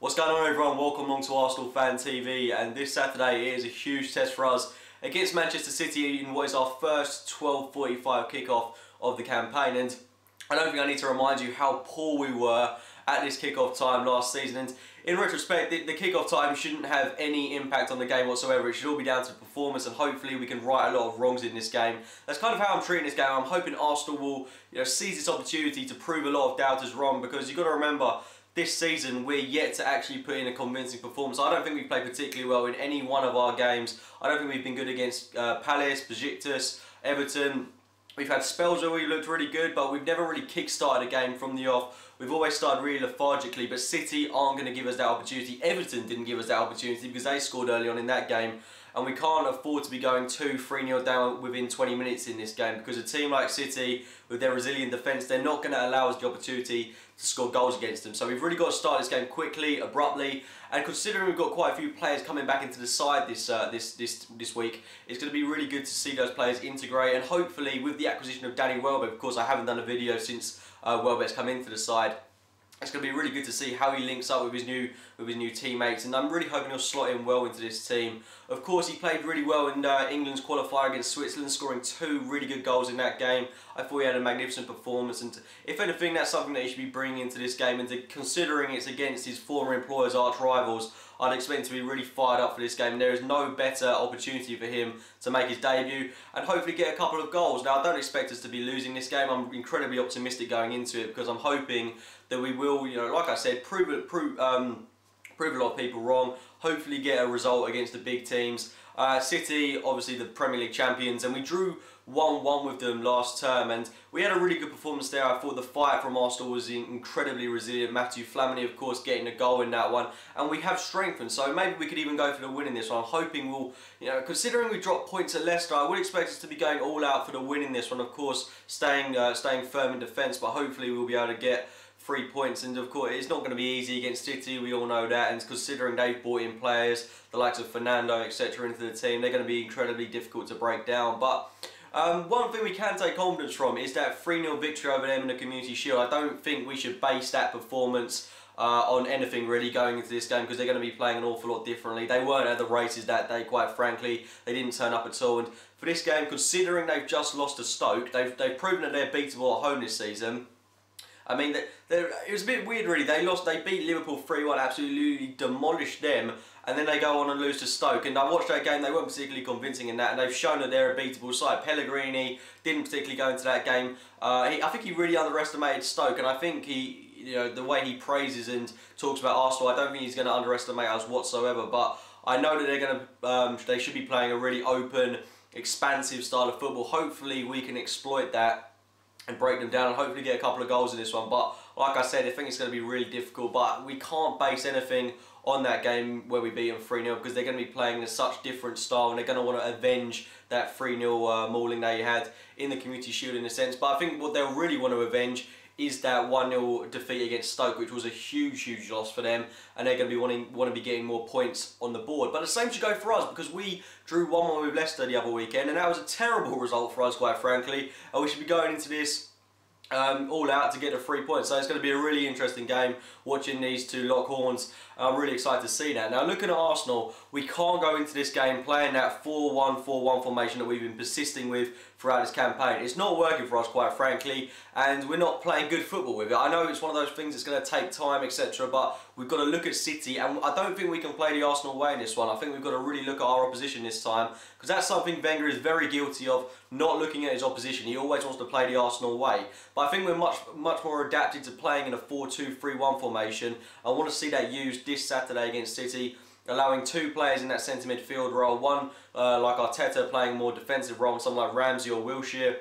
What's going on, everyone? Welcome along to Arsenal Fan TV, and this Saturday it is a huge test for us against Manchester City in what is our first 12:45 kickoff of the campaign. And I don't think I need to remind you how poor we were at this kickoff time last season, and in retrospect the kickoff time shouldn't have any impact on the game whatsoever. It should all be down to performance, and hopefully we can right a lot of wrongs in this game. That's kind of how I'm treating this game. I'm hoping Arsenal will seize this opportunity to prove a lot of doubters wrong, because you've got to remember, this season we're yet to actually put in a convincing performance. I don't think we've played particularly well in any one of our games. I don't think we've been good against Palace, Besiktas, Everton. We've had spells where we looked really good, but we've never really kick-started a game from the off. We've always started really lethargically, but City aren't going to give us that opportunity. Everton didn't give us that opportunity because they scored early on in that game, and we can't afford to be going 2-3-0 down within 20 minutes in this game, because a team like City, with their resilient defence, they're not going to allow us the opportunity to score goals against them. So we've really got to start this game quickly, abruptly, and considering we've got quite a few players coming back into the side this week, it's going to be really good to see those players integrate, and hopefully with the acquisition of Danny Welbeck, of course I haven't done a video since Welbeck's come into the side. It's going to be really good to see how he links up with his new teammates, and I'm really hoping he'll slot in well into this team. Of course, he played really well in England's qualifier against Switzerland, scoring 2 really good goals in that game. I thought he had a magnificent performance, and if anything, that's something that he should be bringing into this game. And considering it's against his former employer's arch rivals, I'd expect him to be really fired up for this game. There is no better opportunity for him to make his debut and hopefully get a couple of goals. Now, I don't expect us to be losing this game. I'm incredibly optimistic going into it, because I'm hoping that we will, like I said, prove a lot of people wrong, hopefully get a result against the big teams. City, obviously the Premier League champions, and we drew 1-1 with them last term, and we had a really good performance there. I thought the fight from Arsenal was incredibly resilient. Matthew Flamini, of course, getting a goal in that one, and we have strengthened, so maybe we could even go for the win in this one. I'm hoping we'll, considering we dropped points at Leicester, I would expect us to be going all out for the win in this one. Of course, staying firm in defence, but hopefully we'll be able to get 3 points. And of course, it's not going to be easy against City, we all know that, and considering they've brought in players, the likes of Fernando, etc., into the team, they're going to be incredibly difficult to break down. But one thing we can take confidence from is that 3-0 victory over them in the Community Shield. I don't think we should base that performance on anything really going into this game, because they're going to be playing an awful lot differently. They weren't at the races that day, quite frankly. They didn't turn up at all, and for this game, considering they've just lost to Stoke, they've proven that they're beatable at home this season. I mean, it was a bit weird really. They beat Liverpool 3-1, absolutely demolished them, and then they go on and lose to Stoke. And I watched that game, they weren't particularly convincing in that, and they've shown that they're a beatable side. Pellegrini didn't particularly go into that game. I think he really underestimated Stoke, and I think the way he praises and talks about Arsenal, I don't think he's going to underestimate us whatsoever. But I know that they should be playing a really open, expansive style of football. Hopefully we can exploit that and break them down, and hopefully get a couple of goals in this one. But like I said, I think it's going to be really difficult, but we can't base anything on that game where we beat them 3-0, because they're going to be playing in such different style, and they're going to want to avenge that 3-0 mauling they had in the Community Shield in a sense. But I think what they'll really want to avenge is that 1-0 defeat against Stoke, which was a huge loss for them, and they're going to be want to be getting more points on the board. But the same should go for us, because we drew 1-1 with Leicester the other weekend, and that was a terrible result for us, quite frankly, and we should be going into this all out to get the 3 points. So it's going to be a really interesting game watching these two lock horns. I'm really excited to see that. Now, looking at Arsenal, we can't go into this game playing that 4-1-4-1 formation that we've been persisting with throughout this campaign. It's not working for us, quite frankly, and we're not playing good football with it. I know it's one of those things that's going to take time, etc., but we've got to look at City, and I don't think we can play the Arsenal way in this one. I think we've got to really look at our opposition this time, because that's something Wenger is very guilty of, not looking at his opposition. He always wants to play the Arsenal way. But I think we're much more adapted to playing in a 4-2-3-1 formation. I want to see that used this Saturday against City, allowing 2 players in that centre midfield role. One like Arteta playing a more defensive role, and someone like Ramsey or Wilshere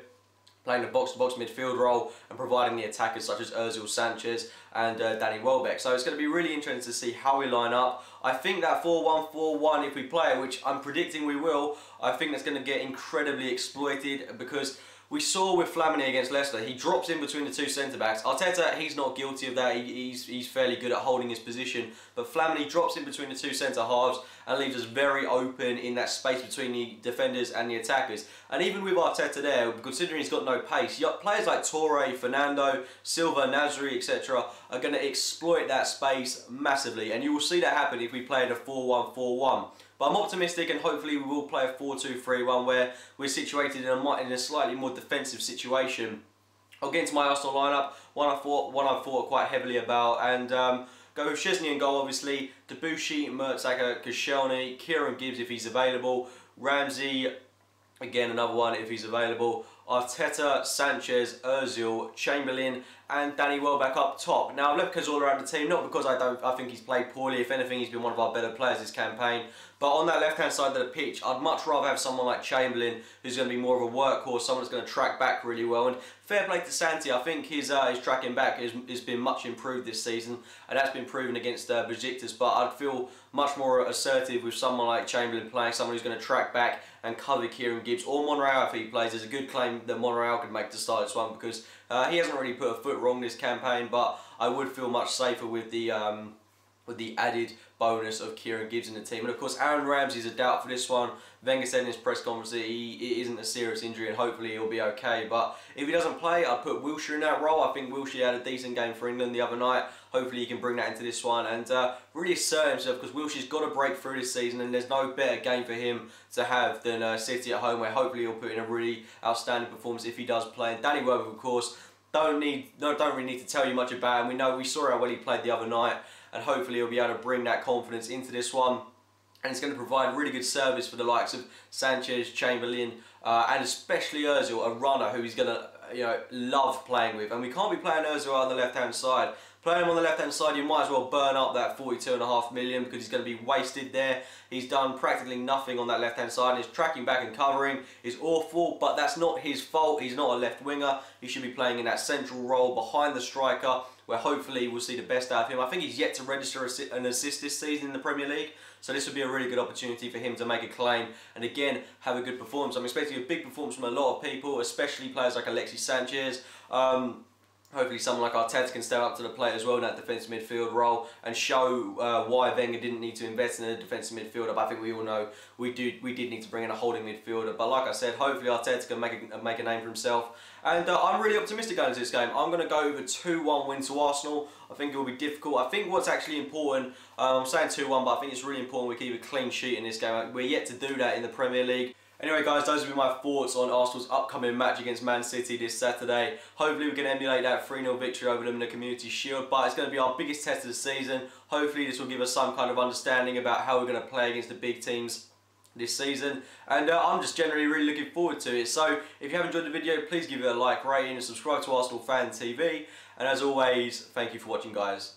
playing the box-to-box midfield role and providing the attackers such as Ozil, Sanchez and Danny Welbeck. So it's going to be really interesting to see how we line up. I think that 4-1-4-1, if we play it, which I'm predicting we will, I think that's going to get incredibly exploited, because we saw with Flamini against Leicester, he drops in between the two centre-backs. Arteta, he's not guilty of that. He's fairly good at holding his position. But Flamini drops in between the two centre-halves and leaves us very open in that space between the defenders and the attackers. And even with Arteta there, considering he's got no pace, players like Torre, Fernando, Silva, Nasri, etc. are going to exploit that space massively. And you will see that happen if we play in a 4-1-4-1. But I'm optimistic, and hopefully we will play a 4-2-3-1 where we're situated in a slightly more defensive situation. Against my Arsenal lineup, one I thought quite heavily about, and go with Szczesny in goal, obviously. Debuchy, Mertesacker, Koscielny, Kieran Gibbs if he's available, Ramsey, again another one if he's available, Arteta, Sanchez, Ozil, Chamberlain, and Danny Welbeck up top. Now I've left Cazorla out of the team, not because I think he's played poorly. If anything, he's been one of our better players this campaign. But on that left-hand side of the pitch, I'd much rather have someone like Chamberlain, who's going to be more of a workhorse, someone that's going to track back really well. And fair play to Santi, I think his tracking back has been much improved this season, and that's been proven against Besiktas. But I'd feel much more assertive with someone like Chamberlain playing, someone who's going to track back and cover Kieran Gibbs, or Monreal if he plays. There's a good claim that Monreal could make to start this one, because he hasn't really put a foot wrong this campaign, but I would feel much safer with the added bonus of Kieran Gibbs in the team. And of course, Aaron Ramsey's a doubt for this one. Wenger said in his press conference that it isn't a serious injury and hopefully he'll be okay. But if he doesn't play, I'd put Wilshere in that role. I think Wilshere had a decent game for England the other night. Hopefully he can bring that into this one and really assert himself, because Wilshere's got to break through this season, and there's no better game for him to have than City at home, where hopefully he'll put in a really outstanding performance if he does play. And Danny Welbeck, of course, don't really need to tell you much about him. We saw how well he played the other night, and hopefully he'll be able to bring that confidence into this one. And it's going to provide really good service for the likes of Sanchez, Chamberlain, and especially Ozil, a runner who he's going to love playing with. And we can't be playing Ozil on the left-hand side. Playing him on the left-hand side, you might as well burn up that 42.5 million, because he's going to be wasted there. He's done practically nothing on that left-hand side, and his tracking back and covering is awful, but that's not his fault. He's not a left winger. He should be playing in that central role behind the striker, where hopefully we'll see the best out of him. I think he's yet to register an assist this season in the Premier League, so this would be a really good opportunity for him to make a claim and again have a good performance. I'm expecting a big performance from a lot of people, especially players like Alexis Sanchez. Hopefully someone like Arteta can step up to the plate as well in that defensive midfield role and show why Wenger didn't need to invest in a defensive midfielder. But I think we all know we did need to bring in a holding midfielder. But like I said, hopefully Arteta can make a name for himself. And I'm really optimistic going into this game. I'm going to go with a 2-1 win to Arsenal. I think it will be difficult. I think what's actually important, I'm saying 2-1, but I think it's really important we keep a clean sheet in this game. We're yet to do that in the Premier League. Anyway guys, those have been my thoughts on Arsenal's upcoming match against Man City this Saturday. Hopefully we can emulate that 3-0 victory over them in the Community Shield, but it's going to be our biggest test of the season. Hopefully this will give us some kind of understanding about how we're going to play against the big teams this season, and I'm just generally really looking forward to it. So if you have enjoyed the video, please give it a like, rating and subscribe to Arsenal Fan TV, and as always, thank you for watching guys.